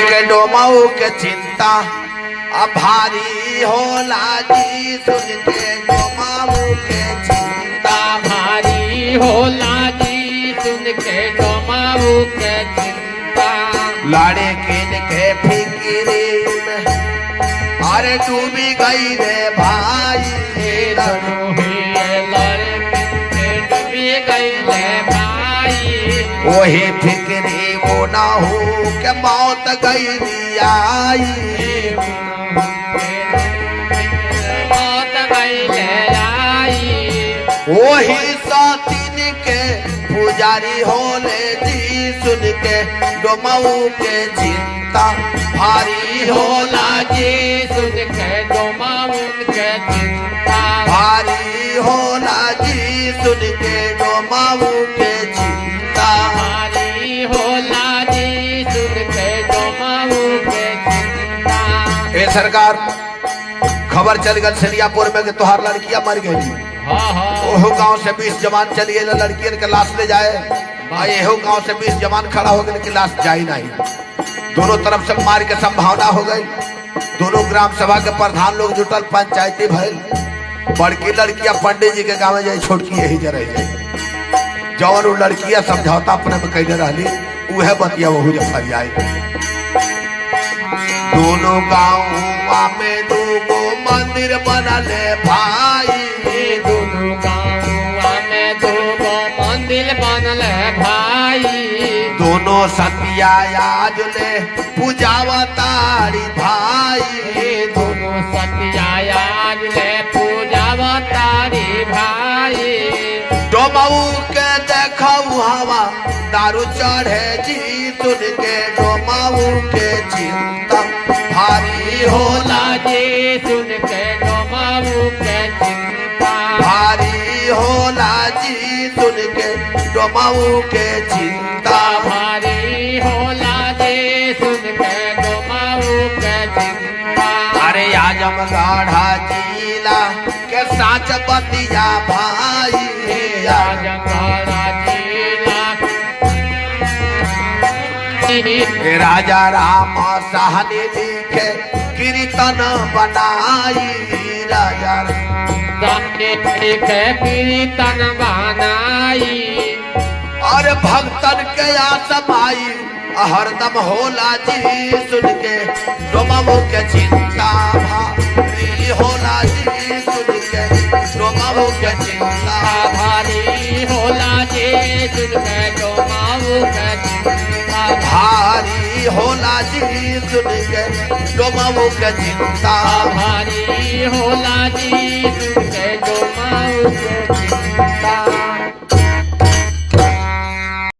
के डोमाऊ के चिंता अब भारी होला जी। सुन के डोमाऊ के चिंता भारी होला जी। सुन के डोमाऊ के चिंता लाड़े किन के फिक्री में अरे डूबी गई रे भाई। डूबी गई रे भाई। वही फिक्री वो ना हो के मौत गई आई। मौत गई ले आई। वही सातिन के पुजारी होले जी। सुन के डोमाऊ के चिंता भारी होला जी। सुन के डोमाऊ के चिंता भारी होला जी। सुन के डोमाऊ के चिंता भारी होला जी। सुन के डोमाऊ के चिंता। ए सरकार खबर चल गल सरियापुर में कि तोहार लड़कियां मर गई। ओहो गांव से 20 जवान चलिए लड़कियन के लाश ले जाए। एहो गांव से 20 जवान खड़ा हो गए कि लाश जाई नहीं। दोनों तरफ से मार के संभावना हो गई। दोनों ग्राम सभा के प्रधान लोग जुटल, पंचायती भइल। बड़की लड़कियां पंडित जी के गाँव में जाए, छोटकी यही जरह जाए। जवन वो लड़कियां समझौता अपने में कैले रहली उहे बतिया वहू जे फरियाई। दोनों गाँव में दूगो मंदिर बनले भाई। दोनों गाँव में दूगो मंदिर बनले भाई। दोनों सतिया आज ले पूजावतारी भाई। दोनों सतिया आज ले पूजावतारी भाई। डोमाऊ के देखऊ हवा दारू चढ़े जी। सुन के डोमाऊ के चिंता भारी होला जी। सुन के डोमाऊ के चिंता भारी होला जी। सुन के डोमाऊ के चिंता भारी होला जी। सुन के डोमाऊ के चिंता। अरे आजमगढ़ जिला के साच बतिया भाई। आजमगढ़ जिला राजा राम साहनी लिखे कीर्तन बनाई। राजा कीर्तन बनाई। और भक्तन के आसमाई हरदम होला जी। सुन के डोमाऊ के चिंता भारी होला जी। सुन के डोमाऊ के चिंता भारी होला जी। सुन के डोमाऊ के चिंता भारी होला जी। सुन के डोमाऊ के चिंता भारी होला जी। सुन के डोमाऊ के चिंता।